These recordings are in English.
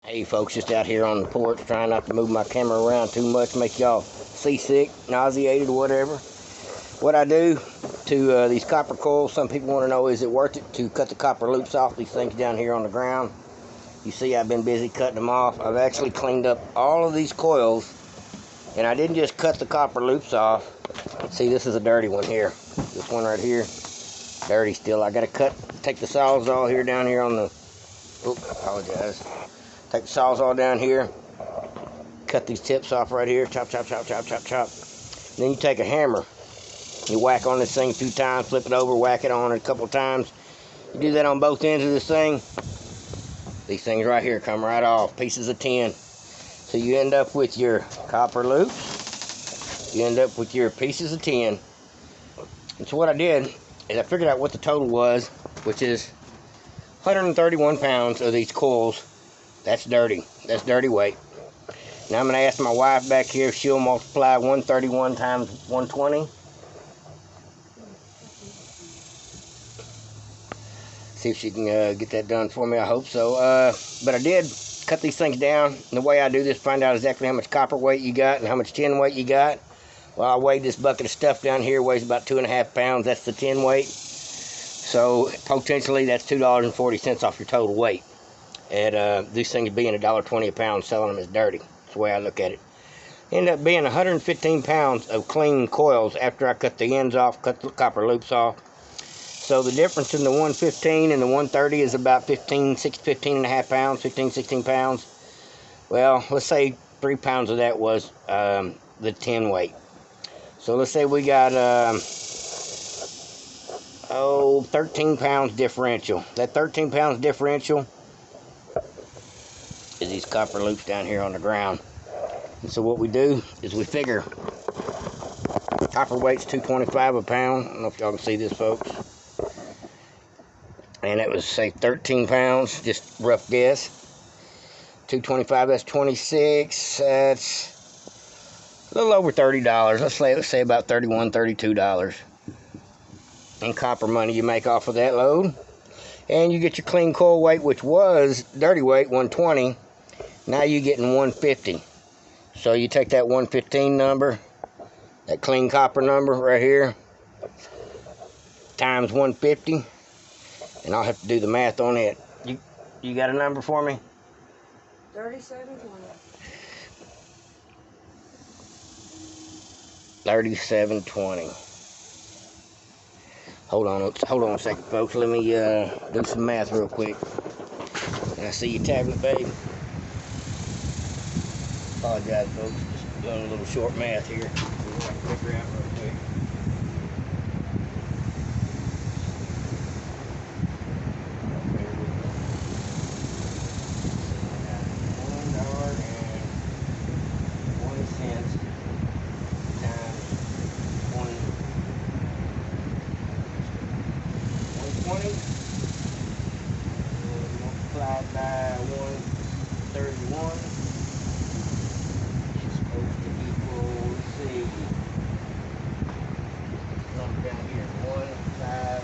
Hey folks, just out here on the porch trying not to move my camera around too much, make y'all seasick, nauseated, or whatever. What I do to these copper coils, some people want to know, is it worth it to cut the copper loops off these things down here on the ground? You see I've been busy cutting them off. I've actually cleaned up all of these coils, and I didn't just cut the copper loops off. See, this is a dirty one here. This one right here, dirty still. I got to take the sawzall here down here on the, apologize. Take the sawzall down here, cut these tips off right here, chop, chop, chop, chop, chop, chop. Then you take a hammer, you whack on this thing a few times, flip it over, whack it on it a couple of times. You do that on both ends of this thing. These things right here come right off, pieces of tin. So you end up with your copper loops, you end up with your pieces of tin. And so what I did is I figured out what the total was, which is 131 pounds of these coils. That's dirty. That's dirty weight. Now I'm going to ask my wife back here if she'll multiply 131 times 120. See if she can get that done for me. I hope so. But I did cut these things down. And the way I do this, find out exactly how much copper weight you got and how much tin weight you got. Well, I weighed this bucket of stuff down here. It weighs about 2.5 pounds. That's the tin weight. So potentially that's $2.40 off your total weight. At these things being $1.20 a pound, selling them as dirty. That's the way I look at it. End up being 115 pounds of clean coils after I cut the ends off, cut the copper loops off. So the difference in the 115 and the 130 is about 15 and a half pounds, 15, 16 pounds. Well, let's say 3 pounds of that was the tin weight. So let's say we got 13 pounds differential. That 13 pounds differential is these copper loops down here on the ground. And so what we do is we figure copper weight's 225 a pound. I don't know if y'all can see this, folks. And that was, say, 13 pounds, just rough guess. 225, that's 26. That's a little over $30. Let's say about $31, $32 in copper money you make off of that load. And you get your clean coil weight, which was dirty weight, 120. Now you're getting 150. So you take that 115 number, that clean copper number right here, times 150, and I'll have to do the math on it. You got a number for me? 3720. 3720. Hold on a second, folks. Let me do some math real quick. And I see your tablet, babe. Apologize, folks. Just doing a little short math here. We'll have to figure out real quick. Multiplied by 131 is supposed to equal, let's see, number down here, 157.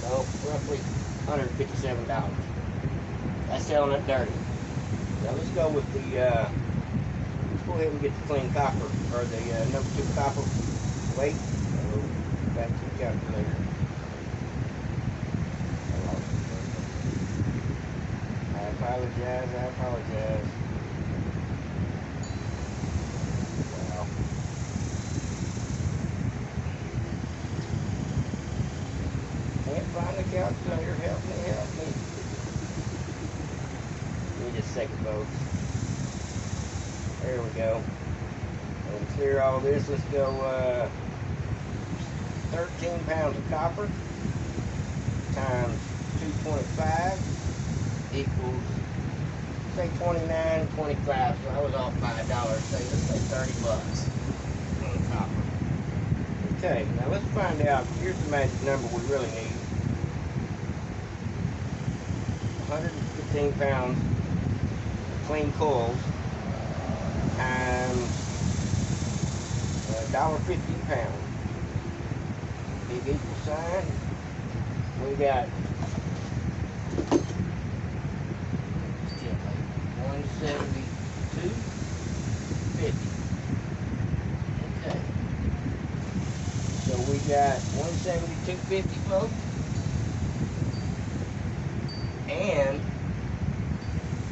So roughly $157. That's selling it dirty. Now let's go with the let's go ahead and get the clean copper, or the number 2 copper weight. Back to the calculator. I apologize. Wow. Can't find the calculator. Help me. Give me just a second, folks. There we go. And to clear all this, let's go 13 pounds of copper times 225 equals, say, $29.25. So I was off by $1. Let's say $30 on copper. Okay, now let's find out. Here's the magic number we really need. 115 pounds of clean coils times $1.50 a pound. Big equal sign, we got 172.50. Okay. So we got 172.50, folks. And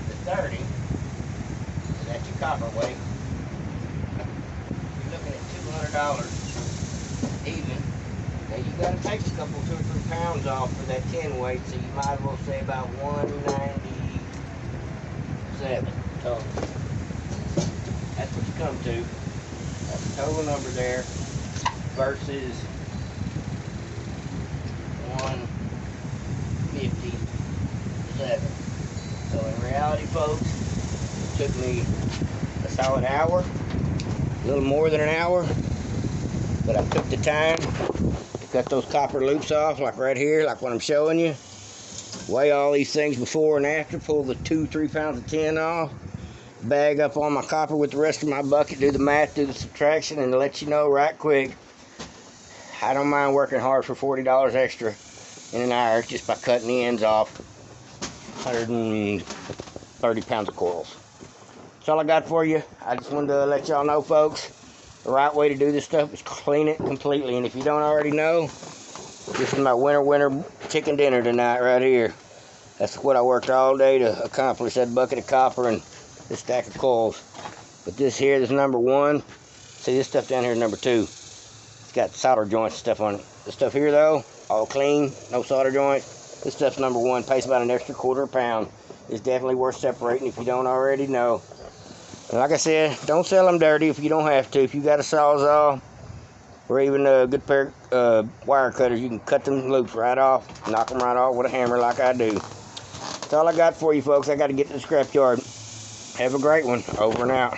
the 30, so that's your copper weight. You're looking at $200 even. Now you got to take a couple, 2 or 3 pounds off for that 10 weight, so you might as well say about 197 total. That's what you come to. That's the total number there versus 157. So in reality, folks, it took me a solid hour, a little more than an hour, but I took the time to cut those copper loops off, like right here, like what I'm showing you. Weigh all these things before and after, pull the 2-3 pounds of tin off, bag up all my copper with the rest of my bucket, do the math, do the subtraction, and let you know right quick, I don't mind working hard for $40 extra in an hour just by cutting the ends off 130 pounds of coils. That's all I got for you. I just wanted to let y'all know, folks, the right way to do this stuff is clean it completely. And if you don't already know, this is my winter chicken dinner tonight right here. That's what I worked all day to accomplish, that bucket of copper and this stack of coils. But this here is number 1. See, this stuff down here is number 2. It's got solder joints and stuff on it. The stuff here, though, all clean, no solder joints. This stuff's number 1, pays about an extra quarter pound. It's definitely worth separating if you don't already know. And like I said, don't sell them dirty if you don't have to. If you got a Sawzall or even a good pair of wire cutters, you can cut them loops right off, knock them right off with a hammer like I do. That's all I got for you, folks. I got to get to the scrap yard. Have a great one. Over and out.